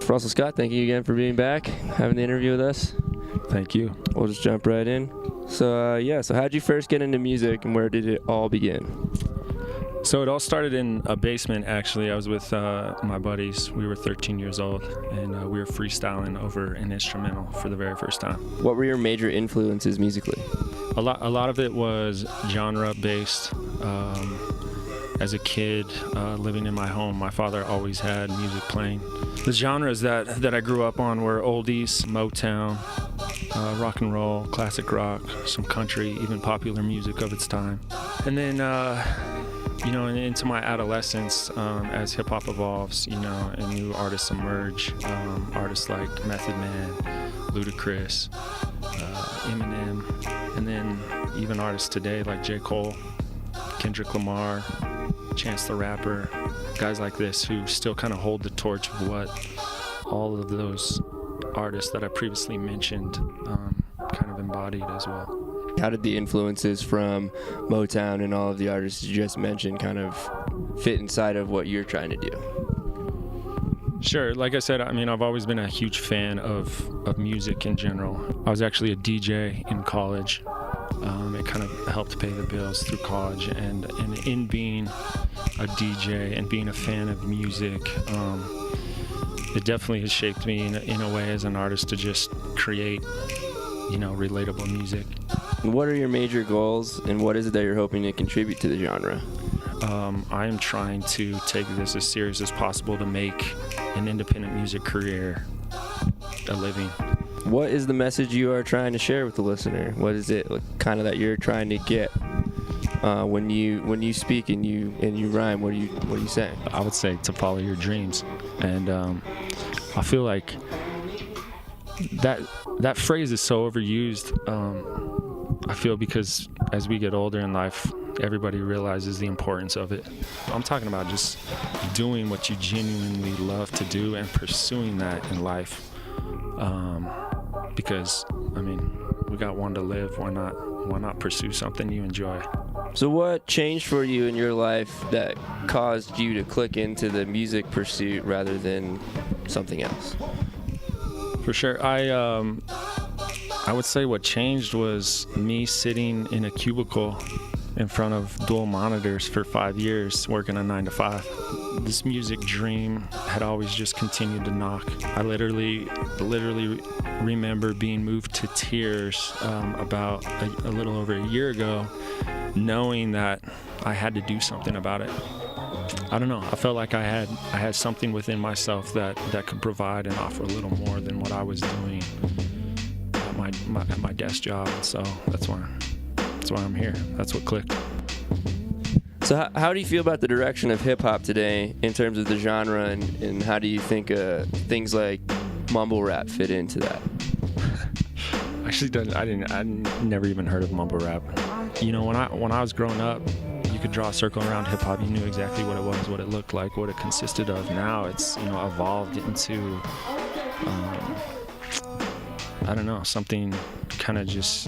Russell Scott, thank you again for being back, having the interview with us. Thank you. We'll just jump right in. So how'd you first get into music and where did it all begin? So it all started in a basement, actually. I was with my buddies. We were 13 years old, and we were freestyling over an instrumental for the very first time. What were your major influences musically? A lot of it was genre-based. As a kid, living in my home, my father always had music playing. The genres that I grew up on were oldies, Motown, rock and roll, classic rock, some country, even popular music of its time. And then, and into my adolescence, as hip-hop evolves, and new artists emerge, artists like Method Man, Ludacris, Eminem, and then even artists today like J. Cole, Kendrick Lamar, Chance the Rapper, guys like this who still kind of hold the torch of what all of those artists that I previously mentioned kind of embodied as well. How did the influences from Motown and all of the artists you just mentioned kind of fit inside of what you're trying to do? Sure. Like I said, I've always been a huge fan of music in general. I was actually a DJ in college. It kind of helped pay the bills through college, and in being a DJ and being a fan of music, it definitely has shaped me in a way as an artist to just create, relatable music. What are your major goals, and what is it that you're hoping to contribute to the genre? I am trying to take this as serious as possible to make an independent music career a living. What is the message you are trying to share with the listener? What is it kind of that you're trying to get when you speak and you rhyme? What are you saying? I would say to follow your dreams, and I feel like that phrase is so overused. I feel because as we get older in life, everybody realizes the importance of it. I'm talking about just doing what you genuinely love to do and pursuing that in life. Because we got one to live. Why not pursue something you enjoy? So what changed for you in your life that caused you to click into the music pursuit rather than something else? For sure. I would say what changed was me sitting in a cubicle in front of dual monitors for 5 years, working a 9-to-5. This music dream had always just continued to knock. I literally remember being moved to tears about a little over a year ago, knowing that I had to do something about it. I don't know. I felt like I had something within myself that could provide and offer a little more than what I was doing at my desk job. So that's why I'm here. That's what clicked. So how do you feel about the direction of hip-hop today in terms of the genre, and how do you think things like mumble rap fit into that? Actually, I never even heard of mumble rap. When I was growing up, you could draw a circle around hip-hop. You knew exactly what it was, what it looked like, what it consisted of. Now it's evolved into something kind of just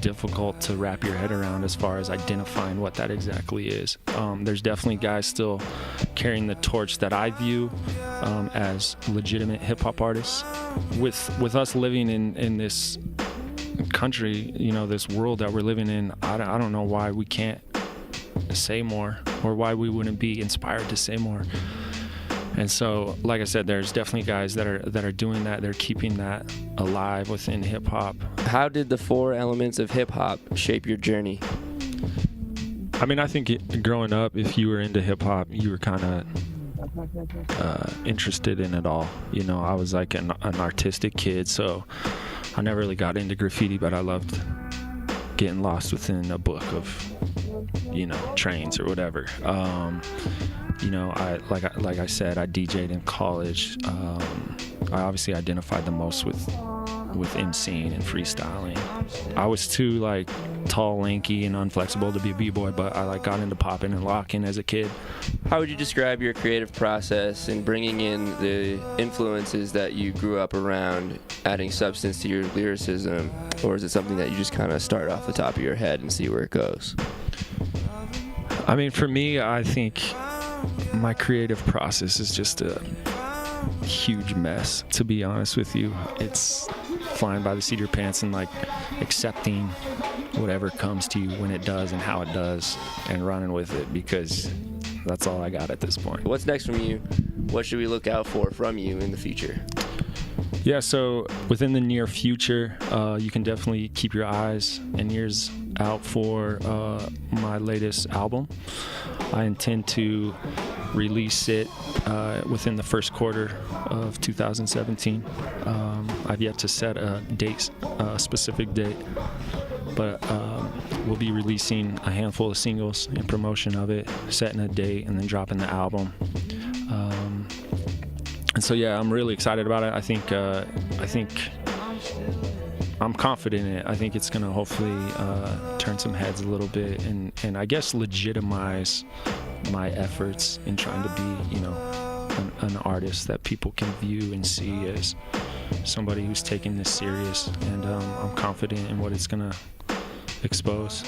difficult to wrap your head around as far as identifying what that exactly is. There's definitely guys still carrying the torch that I view as legitimate hip-hop artists. With us living in this country, this world that we're living in, I don't know why we can't say more, or why we wouldn't be inspired to say more. And so, like I said, there's definitely guys that are doing that. They're keeping that alive within hip-hop. How did the 4 elements of hip-hop shape your journey? I think growing up, if you were into hip-hop, you were kind of interested in it all. I was like an artistic kid, so I never really got into graffiti, but I loved getting lost within a book of, trains or whatever. Like I said, I DJ'd in college. I obviously identified the most with MCing and freestyling. I was too tall, lanky, and unflexible to be a b-boy, but I got into popping and locking as a kid. How would you describe your creative process in bringing in the influences that you grew up around, adding substance to your lyricism, or is it something that you just kind of start off the top of your head and see where it goes? For me, I think my creative process is just huge mess, to be honest with you. It's flying by the seat of your pants and like accepting whatever comes to you when it does and how it does and running with it, because that's all I got at this point. What's next from you? What should we look out for from you in the future? Yeah, so within the near future, you can definitely keep your eyes and ears out for my latest album. I intend to release it within the first quarter of 2017. I've yet to set a specific date, but we'll be releasing a handful of singles in promotion of it, setting a date, and then dropping the album. And so, yeah, I'm really excited about it. I think I'm confident in it. I think it's going to hopefully turn some heads a little bit and I guess legitimize my efforts in trying to be, an artist that people can view and see as somebody who's taking this serious. And I'm confident in what it's going to expose.